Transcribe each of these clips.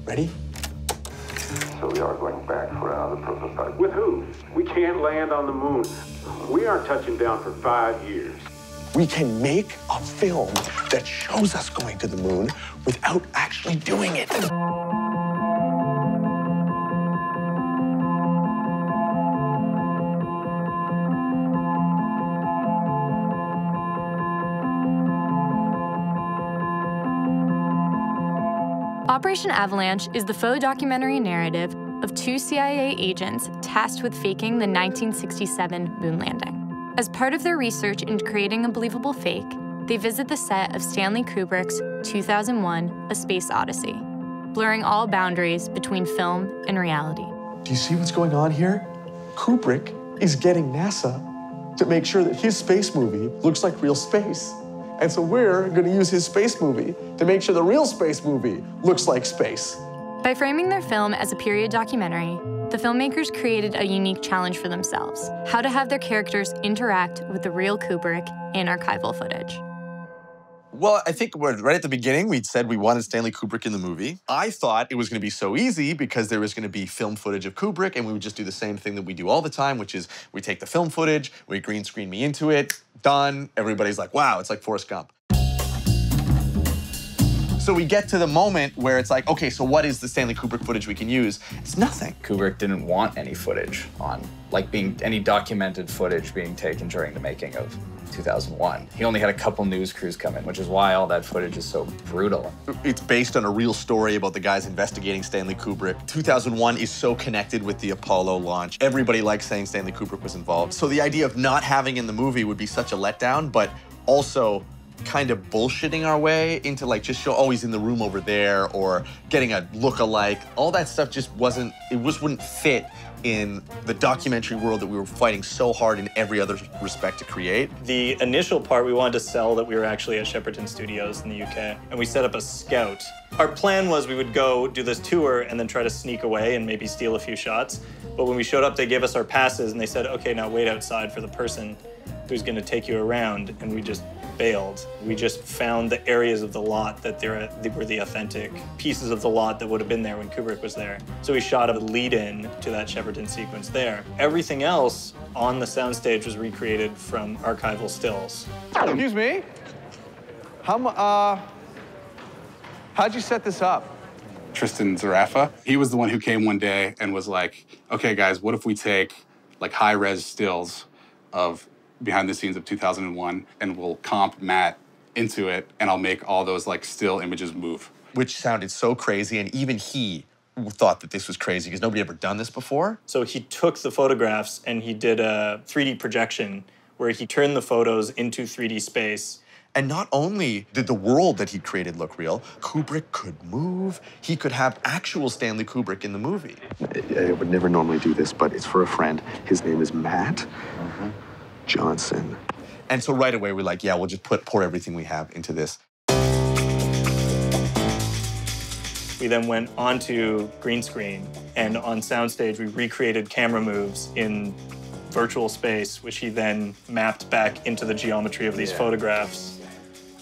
Ready? So we are going back for another prototype. With who? We can't land on the moon. We aren't touching down for 5 years. We can make a film that shows us going to the moon without actually doing it. Operation Avalanche is the faux documentary narrative of 2 CIA agents tasked with faking the 1967 moon landing. As part of their research into creating a believable fake, they visit the set of Stanley Kubrick's 2001: A Space Odyssey, blurring all boundaries between film and reality. Do you see what's going on here? Kubrick is getting NASA to make sure that his space movie looks like real space. And so we're going to use his space movie to make sure the real space movie looks like space. By framing their film as a period documentary, the filmmakers created a unique challenge for themselves: how to have their characters interact with the real Kubrick in archival footage. Well, I think right at the beginning, we'd said we wanted Stanley Kubrick in the movie. I thought it was going to be so easy because there was going to be film footage of Kubrick, and we would just do the same thing that we do all the time, which is we take the film footage, we green screen me into it, done. Everybody's like, wow, it's like Forrest Gump. So we get to the moment where it's like, okay, so what is the Stanley Kubrick footage we can use? It's nothing. Kubrick didn't want any footage on, any documented footage being taken during the making of 2001. He only had a couple news crews come in, which is why all that footage is so brutal. It's based on a real story about the guys investigating Stanley Kubrick. 2001 is so connected with the Apollo launch. Everybody likes saying Stanley Kubrick was involved. So the idea of not having in the movie would be such a letdown, but also kind of bullshitting our way into just show, oh, he's in the room over there, or getting a look-alike. All that stuff just wouldn't fit in the documentary world that we were fighting so hard in every other respect to create. The initial part, we wanted to sell that we were actually at Shepperton Studios in the UK, and we set up a scout. Our plan was we would go do this tour and then try to sneak away and maybe steal a few shots. But when we showed up, they gave us our passes and they said, okay, now wait outside for the person who's gonna take you around, and we just bailed. We just found the areas of the lot that they were the authentic pieces of the lot that would have been there when Kubrick was there. So we shot a lead-in to that Shepperton sequence there. Everything else on the soundstage was recreated from archival stills. Excuse me? How'd you set this up? Tristan Zarafa, he was the one who came one day and was like, okay guys, what if we take high-res stills of behind the scenes of 2001, and we'll comp Matt into it, and I'll make all those still images move. Which sounded so crazy, and even he thought that this was crazy because nobody ever done this before. So he took the photographs and he did a 3D projection where he turned the photos into 3D space. And not only did the world that he created look real, Kubrick could move. He could have actual Stanley Kubrick in the movie. I would never normally do this, but it's for a friend. His name is Matt Johnson. And so right away, we're like, yeah, we'll just pour everything we have into this. We then went onto green screen, and on soundstage, we recreated camera moves in virtual space, which he then mapped back into the geometry of these photographs,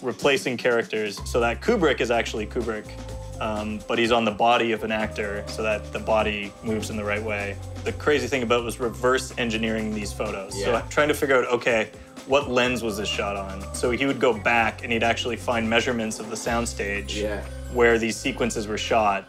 replacing characters so that Kubrick is actually Kubrick, but he's on the body of an actor so that the body moves in the right way. The crazy thing about it was reverse engineering these photos. So trying to figure out, okay, what lens was this shot on? So he would go back and he'd actually find measurements of the soundstage where these sequences were shot,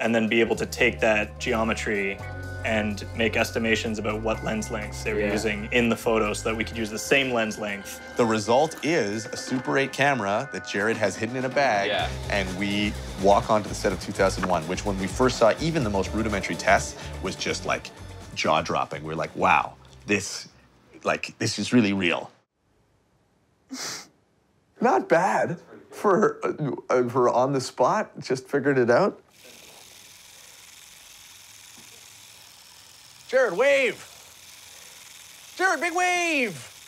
and then be able to take that geometry and make estimations about what lens lengths they were using in the photo so that we could use the same lens length. The result is a Super 8 camera that Jared has hidden in a bag, and we walk onto the set of 2001, which when we first saw even the most rudimentary tests was just jaw-dropping. We're like, wow, this is really real. Not bad for on the spot, just figured it out. Jared, wave! Jared, big wave!